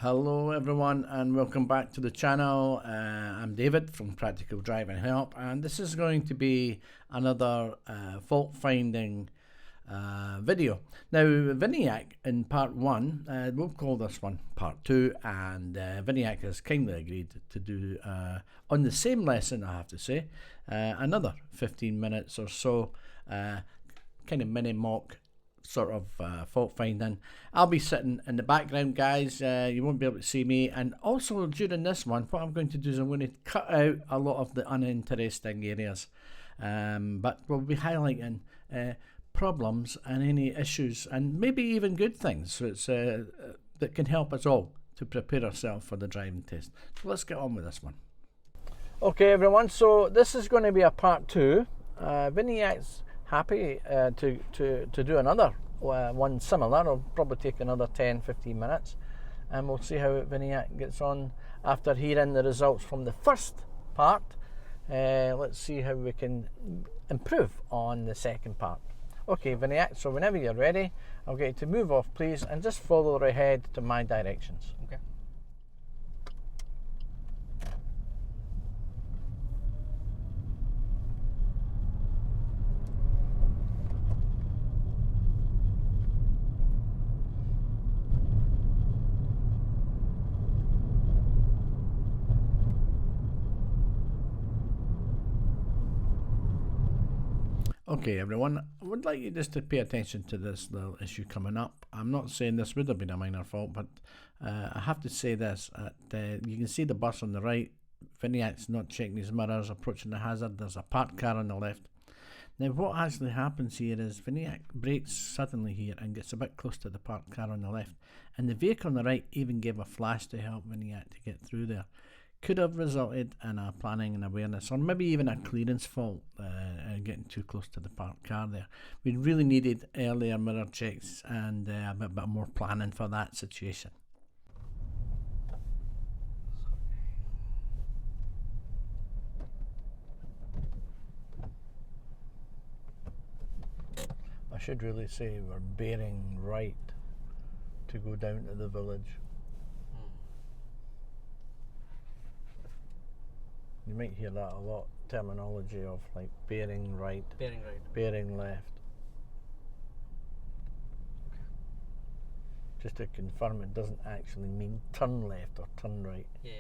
Hello everyone and welcome back to the channel. I'm David from Practical Driving Help, and this is going to be another fault finding video. Now Viniac in part 1, we'll call this one part 2, and Viniac has kindly agreed to do on the same lesson, I have to say, another 15 minutes or so kind of mini mock sort of fault finding. I'll be sitting in the background, guys. You won't be able to see me, and also during this one what I'm going to do is I'm going to cut out a lot of the uninteresting areas, but we'll be highlighting problems and any issues and maybe even good things, so it's that can help us all to prepare ourselves for the driving test. So let's get on with this one. Okay everyone, so this is going to be a part 2. Viniac's happy to do another one similar. It'll probably take another 10-15 minutes, and we'll see how Viniac gets on after hearing the results from the first part. Let's see how we can improve on the second part. Okay Viniac, so whenever you're ready, I'll get you to move off please, and just follow the head to my directions. Okay. Okay everyone, I would like you just to pay attention to this little issue coming up. I'm not saying this would have been a minor fault, but I have to say this. You can see the bus on the right. Viniac's not checking his mirrors, approaching the hazard. There's a parked car on the left. Now what actually happens here is Viniac brakes suddenly here and gets a bit close to the parked car on the left, and the vehicle on the right even gave a flash to help Viniac to get through there. Could have resulted in a planning and awareness, or maybe even a clearance fault, getting too close to the parked car there. We really needed earlier mirror checks and a bit more planning for that situation. I should really say we're bearing right to go down to the village. You might hear that a lot, terminology of like bearing right, bearing left. Just to confirm, it doesn't actually mean turn left or turn right. Yeah.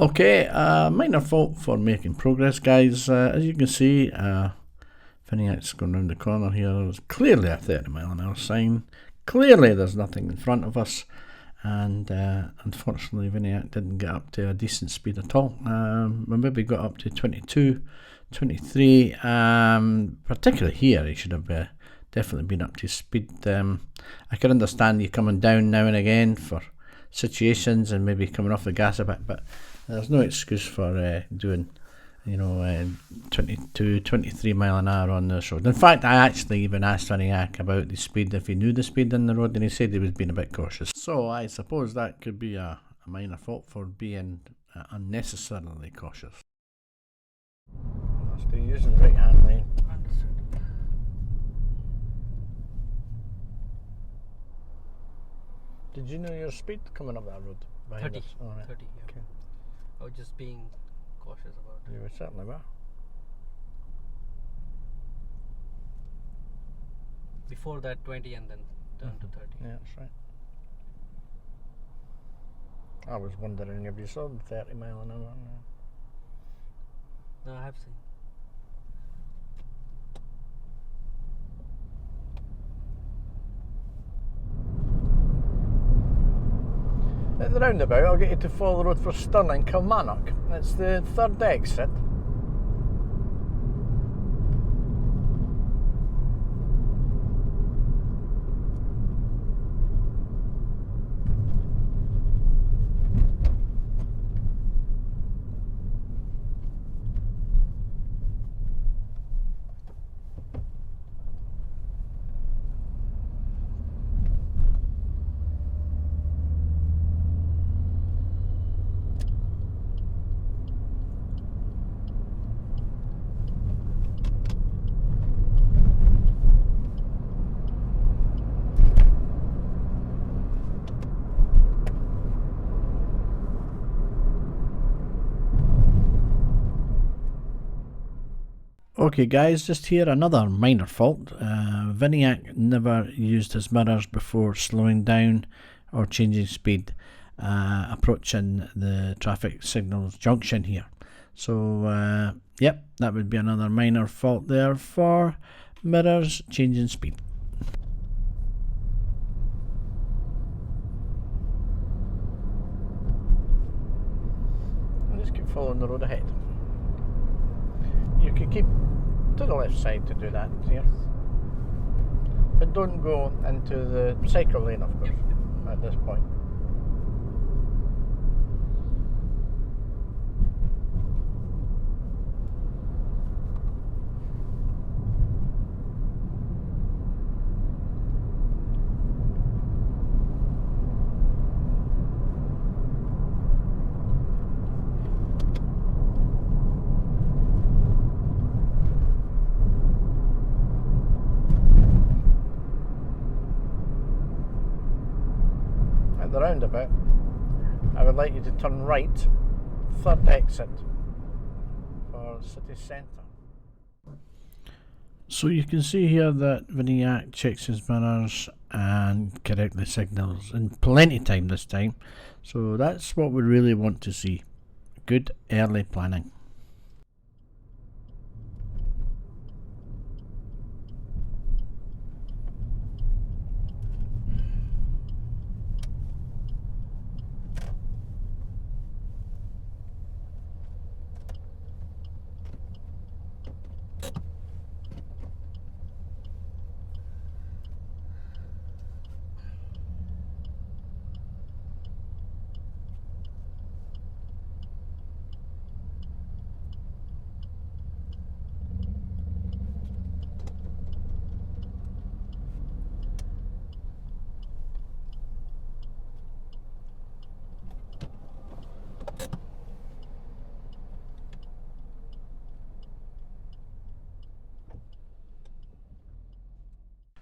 Okay, minor fault for making progress, guys. As you can see, Viniac's going around the corner here. There's clearly a 30-mile-an-hour sign. Clearly there's nothing in front of us, and unfortunately Viniac didn't get up to a decent speed at all. We maybe got up to 22, 23, particularly here he should have definitely been up to speed. I can understand you coming down now and again for situations and maybe coming off the gas a bit, but there's no excuse for doing 22, 23 mile an hour on this road. In fact, I actually even asked Viniac about the speed, if he knew the speed on the road, and he said he was being a bit cautious. So I suppose that could be a minor fault for being unnecessarily cautious. I'll stay using right hand lane. Did you know your speed coming up that road? 30. Oh, right. 30, yeah. Okay. I was just being cautious about it. You were certainly were. Before that 20 and then turn to 30. Yeah, that's right. I was wondering if you saw the 30 mile an hour. No, I have seen. At the roundabout, I'll get you to follow the road for Stirling, Kilmarnock. It's the third exit. Okay guys, just here another minor fault. Viniac never used his mirrors before slowing down or changing speed, approaching the traffic signals junction here. So yep, that would be another minor fault there for mirrors changing speed. I'll just keep following the road ahead. You can keep to the left side to do that here, but don't go into the cycle lane, of course, at this point. The roundabout, I would like you to turn right, third exit for city centre. So you can see here that Viniac checks his mirrors and correctly signals in plenty time this time, so that's what we really want to see. Good early planning.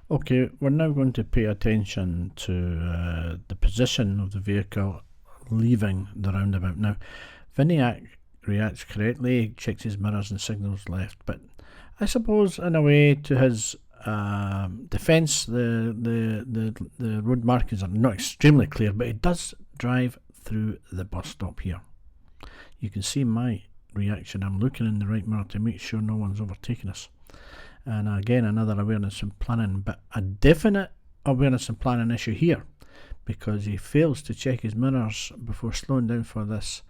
Okay, we're now going to pay attention to the position of the vehicle leaving the roundabout. Now, Viniac reacts correctly, checks his mirrors and signals left, but I suppose in a way to his defence, the road markings are not extremely clear, but he does drive through the bus stop here. You can see my reaction. I'm looking in the right mirror to make sure no one's overtaking us. And again, another awareness and planning, but a definite awareness and planning issue here, because he fails to check his mirrors before slowing down for this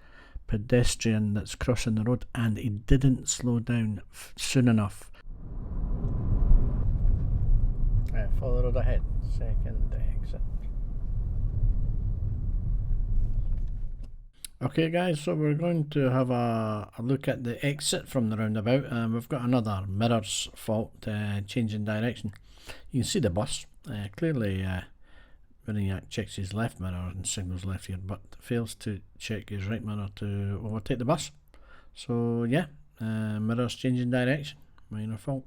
pedestrian that's crossing the road, and he didn't slow down soon enough. Follow the road ahead, second exit. Okay guys, so we're going to have a look at the exit from the roundabout. We've got another mirrors fault, changing direction. You can see the bus. Clearly Viniac checks his left mirror and signals left here, but fails to check his right mirror to overtake the bus. So yeah, mirrors changing direction, minor fault.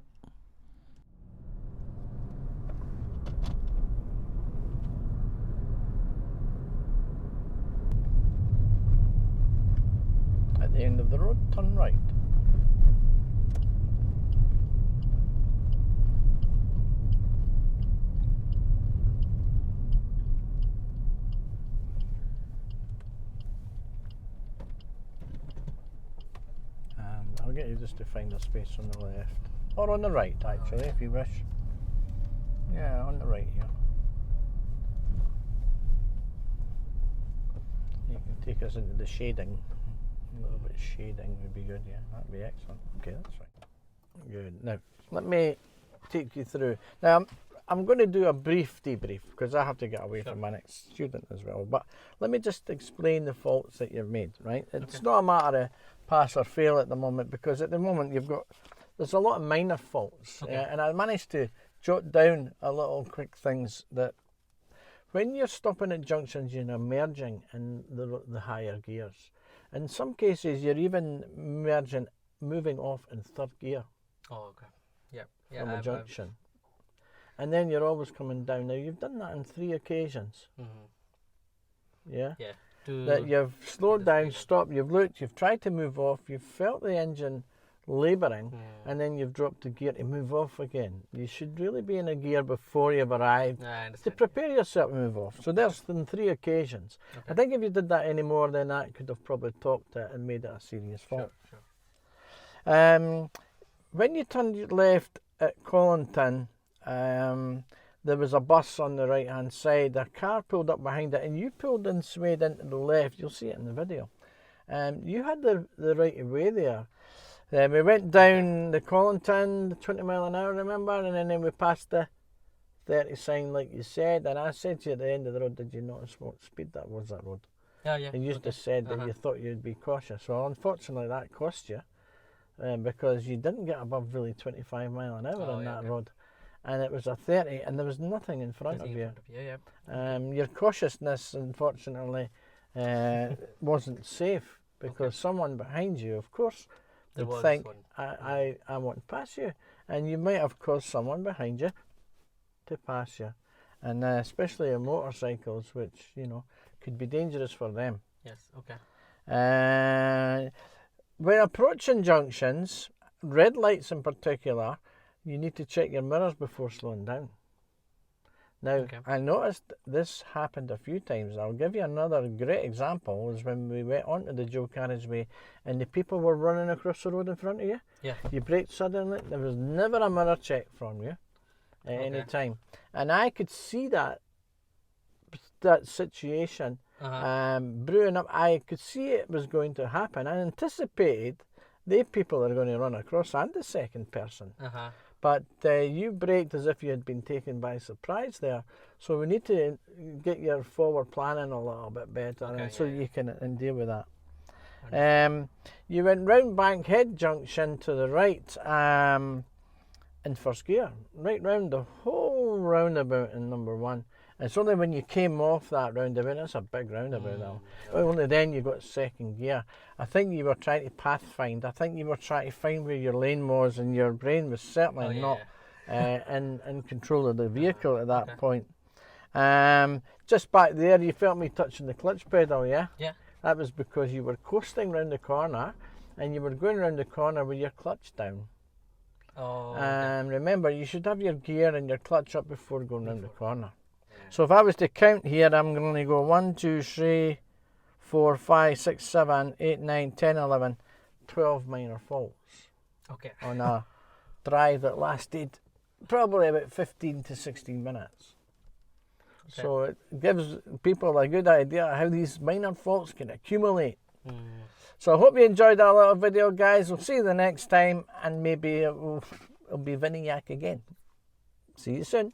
At the end of the road, turn right. And I'll get you just to find a space on the left, or on the right actually, if you wish. Yeah, on the right here. You can take us into the shading. A little bit of shading would be good, yeah. That'd be excellent. Okay, that's fine. Good. Now, let me take you through. Now, I'm going to do a brief debrief because I have to get away from my next student as well. But let me just explain the faults that you've made, right? It's not a matter of pass or fail at the moment, because at the moment there's a lot of minor faults. And I managed to jot down a little quick things that when you're stopping at junctions, you're merging in the higher gears. In some cases, you're even moving off in third gear. Oh, okay. Yeah. From a junction. And then you're always coming down. Now, you've done that on 3 occasions. Yeah? Yeah. That you've slowed down, stopped, you've looked, you've tried to move off, you've felt the engine labouring, and then you've dropped the gear to move off again. You should really be in a gear before you've arrived to prepare yourself to move off. So there's in 3 occasions. I think if you did that any more, then that could have probably topped it and made it a serious fault. Sure. When you turned left at Collington, there was a bus on the right hand side. A car pulled up behind it and you pulled and swayed into the left. You'll see it in the video. You had the right of way there. We went down the Collington, 20 mile an hour, remember? And then we passed the 30 sign like you said. And I said to you at the end of the road, did you notice what speed that was, that road? Yeah. And you just said that you thought you'd be cautious. Well, unfortunately that cost you. Because you didn't get above really 25 mile an hour on that road. And it was a 30 and there was nothing in front of you. Your cautiousness, unfortunately, wasn't safe because someone behind you, of course, would think, I want to pass you. And you might have caused someone behind you to pass you. And especially in motorcycles, which, could be dangerous for them. Yes, okay. When approaching junctions, red lights in particular, you need to check your mirrors before slowing down. Now, I noticed this happened a few times. I'll give you another great example, was when we went onto the dual carriageway and the people were running across the road in front of you. Yeah. You braked suddenly. There was never a mirror check from you at any time. And I could see that situation brewing up. I could see it was going to happen. I anticipated the people are going to run across and the second person. But you braked as if you had been taken by surprise there. So we need to get your forward planning a little bit better so you can deal with that. You went round Bankhead Junction to the right in first gear, right round the whole roundabout in number 1. It's only when you came off that roundabout, that's a big roundabout now. Only then you got second gear. I think you were trying to path find. I think you were trying to find where your lane was, and your brain was certainly not in control of the vehicle at that point. Just back there, you felt me touching the clutch pedal, yeah? Yeah. That was because you were coasting round the corner, and you were going round the corner with your clutch down. Remember, you should have your gear and your clutch up before going round the corner. So if I was to count here, I'm going to go 1, 2, 3, 4, 5, 6, 7, 8, 9, 10, 11, 12 minor faults. On a drive that lasted probably about 15 to 16 minutes. So it gives people a good idea how these minor faults can accumulate. So I hope you enjoyed that little video, guys. We'll see you the next time, and maybe it'll be Vinny Yak again. See you soon.